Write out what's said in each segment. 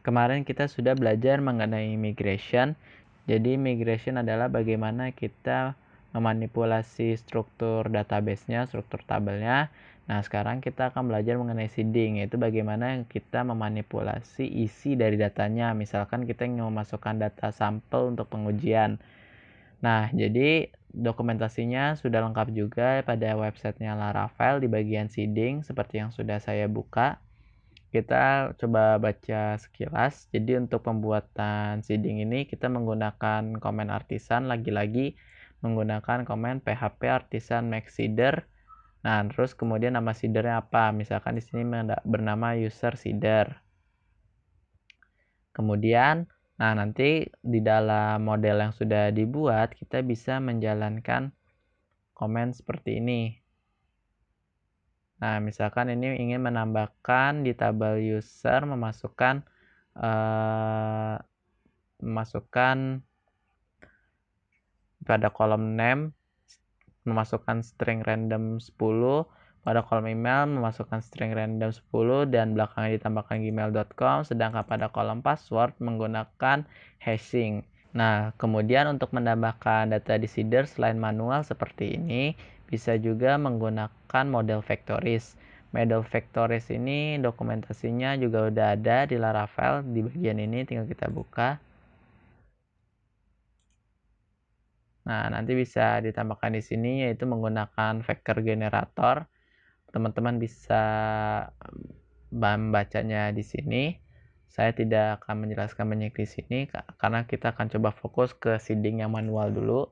Kemarin kita sudah belajar mengenai migration. Jadi migration adalah bagaimana kita memanipulasi struktur database-nya, struktur tabelnya. Nah, sekarang kita akan belajar mengenai seeding, yaitu bagaimana kita memanipulasi isi dari datanya. Misalkan kita ingin memasukkan data sampel untuk pengujian. Nah, jadi dokumentasinya sudah lengkap juga pada websitenya Laravel di bagian seeding seperti yang sudah saya buka. Kita coba baca sekilas. Jadi untuk pembuatan seeding ini kita menggunakan komen artisan, lagi-lagi menggunakan komen php artisan make seeder. Nah, terus kemudian nama seedernya apa? Misalkan di sini bernama user seeder. Kemudian, nah nanti di dalam model yang sudah dibuat kita bisa menjalankan komen seperti ini. Nah, misalkan ini ingin menambahkan di tabel user memasukkan pada kolom name memasukkan string random 10, pada kolom email memasukkan string random 10 dan belakangnya ditambahkan gmail.com, sedangkan pada kolom password menggunakan hashing. Nah, kemudian untuk menambahkan data di seeder selain manual seperti ini, bisa juga menggunakan model Vectoris. Model Vectoris ini dokumentasinya juga udah ada di Laravel. Di bagian ini tinggal kita buka. Nah, nanti bisa ditambahkan di sini yaitu menggunakan vector generator. Teman-teman bisa membacanya di sini. Saya tidak akan menjelaskan banyak di sini karena kita akan coba fokus ke seeding yang manual dulu.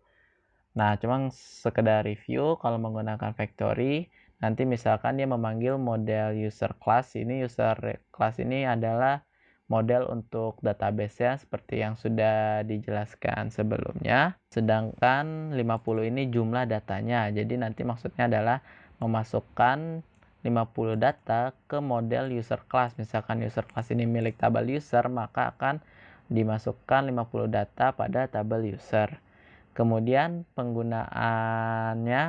Nah, cuma sekedar review kalau menggunakan factory, nanti misalkan dia memanggil model user class. Ini user class ini adalah model untuk database ya seperti yang sudah dijelaskan sebelumnya. Sedangkan 50 ini jumlah datanya. Jadi nanti maksudnya adalah memasukkan 50 data ke model user class. Misalkan user class ini milik tabel user, maka akan dimasukkan 50 data pada tabel user. Kemudian penggunaannya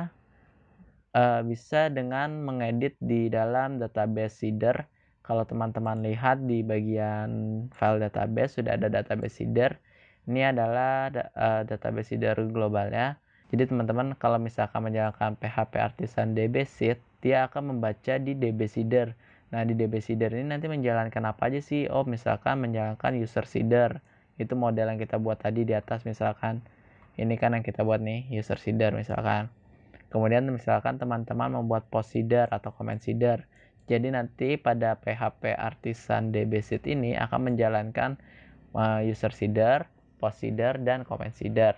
bisa dengan mengedit di dalam database seeder. Kalau teman-teman lihat di bagian file database sudah ada database seeder. Ini adalah database seeder globalnya. Jadi teman-teman kalau misalkan menjalankan PHP Artisan DB Seed, dia akan membaca di DB Seeder. Nah, di DB Seeder ini nanti menjalankan apa aja sih? Oh, misalkan menjalankan user seeder. Itu model yang kita buat tadi di atas misalkan. Ini kan yang kita buat nih, user seeder misalkan. Kemudian misalkan teman-teman membuat post seeder atau comment seeder. Jadi nanti pada PHP Artisan DB Seed ini akan menjalankan user seeder, post seeder, dan comment seeder.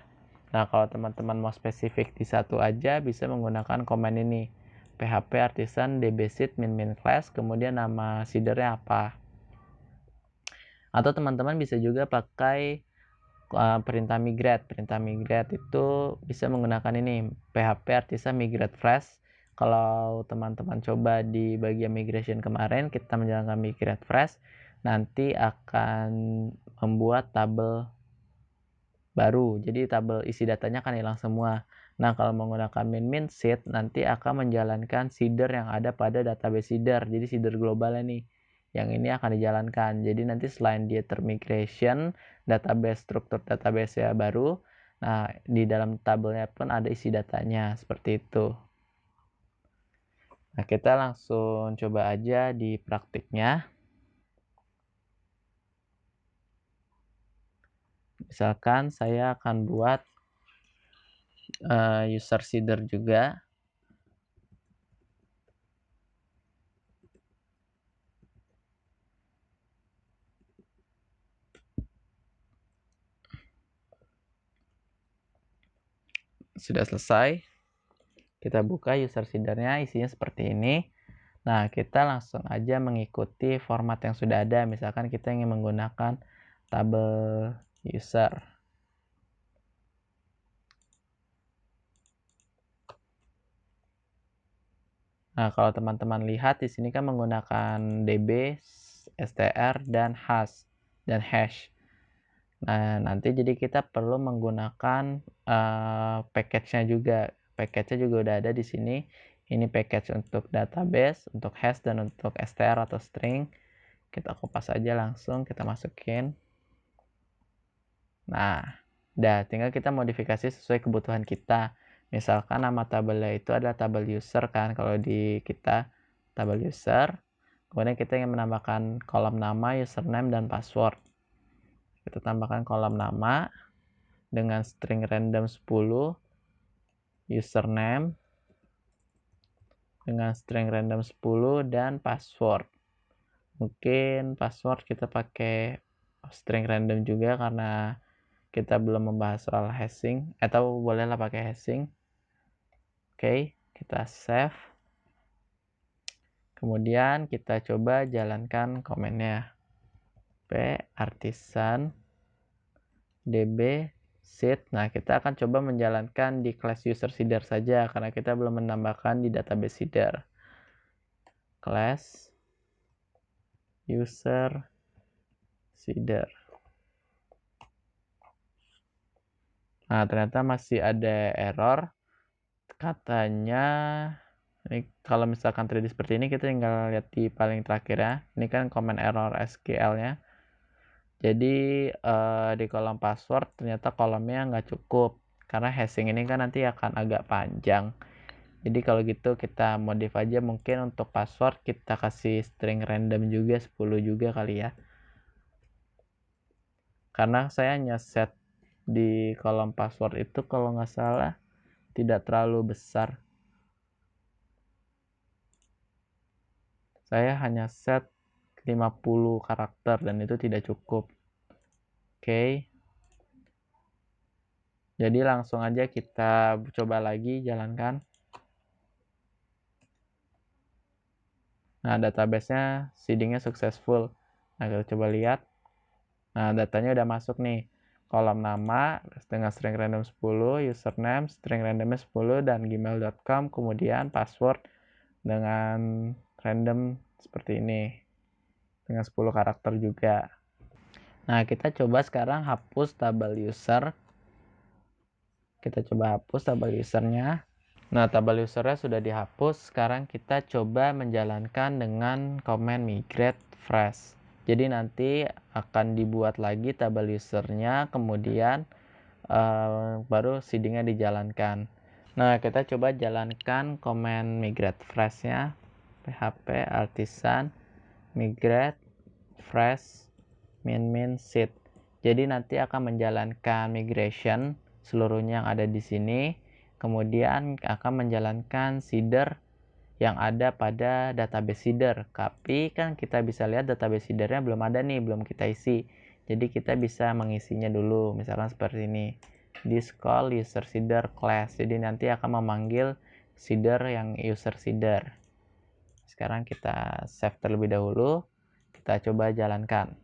Nah, kalau teman-teman mau spesifik di satu aja bisa menggunakan komen ini. PHP Artisan DB Seed min class, kemudian nama seedernya apa. Atau teman-teman bisa juga pakai perintah migrate. Perintah migrate itu bisa menggunakan ini, PHP Artisan migrate flash. Kalau teman-teman coba di bagian migration kemarin, kita menjalankan migrate flash, nanti akan membuat tabel baru. Jadi tabel isi datanya akan hilang semua. Nah, kalau menggunakan min seed nanti akan menjalankan seeder yang ada pada database seeder. Jadi seeder globalnya nih. Yang ini akan dijalankan. Jadi nanti selain dia termigration, database struktur database ya baru. Nah, di dalam tabelnya pun ada isi datanya seperti itu. Nah, kita langsung coba aja di praktiknya. Misalkan saya akan buat user seeder juga. Sudah selesai. Kita buka user seedernya, isinya seperti ini. Nah, kita langsung aja mengikuti format yang sudah ada. Misalkan kita ingin menggunakan tabel user. Nah, kalau teman-teman lihat di sini kan menggunakan DB, str, dan hash. Nah, nanti jadi kita perlu menggunakan package-nya juga. Package-nya juga udah ada di sini. Ini package untuk database, untuk hash, dan untuk str atau string. Kita kopas aja langsung, kita masukin. Nah, udah tinggal kita modifikasi sesuai kebutuhan kita. Misalkan nama tabelnya itu adalah tabel user kan, kalau di kita tabel user. Kemudian kita ingin menambahkan kolom nama, username, dan password. Kita tambahkan kolom nama dengan string random 10, username dengan string random 10, dan password. Mungkin password kita pakai string random juga karena kita belum membahas soal hashing, atau bolehlah pakai hashing. Oke, kita save. Kemudian kita coba jalankan komennya. Artisan db seed. Nah, kita akan coba menjalankan di class user seeder saja karena kita belum menambahkan di database seeder. Class user seeder. Nah, ternyata masih ada error. Katanya ini kalau misalkan terjadi seperti ini, kita tinggal lihat di paling terakhir ya. Ini kan comment error SQL-nya. Jadi di kolom password ternyata kolomnya nggak cukup karena hashing ini kan nanti akan agak panjang. Jadi kalau gitu kita modif aja, mungkin untuk password kita kasih string random juga 10 juga kali ya. Karena saya nyeset di kolom password itu kalau nggak salah tidak terlalu besar. Saya hanya set 50 karakter dan itu tidak cukup. Oke. Jadi langsung aja kita coba lagi jalankan. Nah, database-nya seeding-nya successful. Nah, kita coba lihat. Nah, datanya udah masuk nih. Kolom nama dengan string random 10, username string randomnya 10, dan gmail.com, kemudian password dengan random seperti ini. Dengan 10 karakter juga. Nah, kita coba sekarang hapus tabel user. Kita coba hapus tabel usernya. Nah, tabel usernya sudah dihapus. Sekarang kita coba menjalankan dengan command migrate fresh. Jadi nanti akan dibuat lagi tabel usernya, kemudian baru seedingnya dijalankan. Nah, kita coba jalankan command migrate fresh-nya. php artisan migrate fresh min seed. Jadi nanti akan menjalankan migration seluruhnya yang ada di sini. Kemudian akan menjalankan seeder yang ada pada database seeder. Tapi kan kita bisa lihat database seedernya belum ada nih, belum kita isi. Jadi kita bisa mengisinya dulu. Misalkan seperti ini. This call user seeder class. Jadi nanti akan memanggil seeder yang user seeder. Sekarang kita save terlebih dahulu. Kita coba jalankan.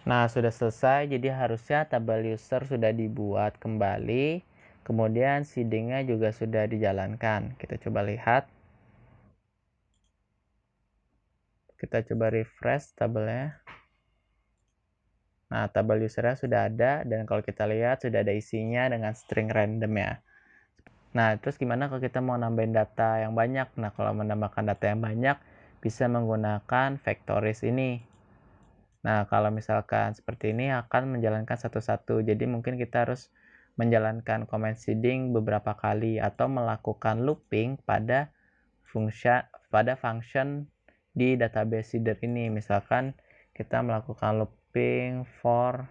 Nah, sudah selesai. Jadi harusnya tabel user sudah dibuat kembali. Kemudian seedingnya juga sudah dijalankan. Kita coba lihat. Kita coba refresh tabelnya. Nah, tabel usernya sudah ada. Dan kalau kita lihat sudah ada isinya dengan string random ya. Nah, terus gimana kalau kita mau nambahin data yang banyak? Nah, kalau menambahkan data yang banyak, bisa menggunakan factories ini. Nah, kalau misalkan seperti ini akan menjalankan satu-satu. Jadi mungkin kita harus menjalankan command seeding beberapa kali atau melakukan looping pada function di database seeder ini. Misalkan kita melakukan looping for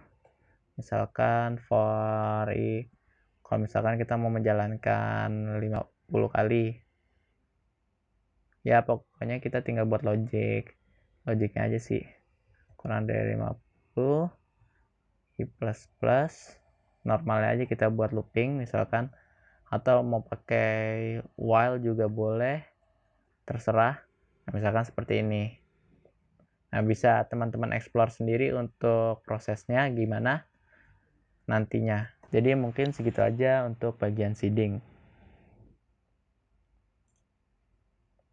kalau misalkan kita mau menjalankan 50 kali. Ya, pokoknya kita tinggal buat logiknya aja sih. Kurang dari 50 i++ normalnya aja kita buat looping misalkan, atau mau pakai while juga boleh, terserah. Nah, misalkan seperti ini. Nah, bisa teman-teman explore sendiri untuk prosesnya gimana nantinya. Jadi mungkin segitu aja untuk bagian seeding.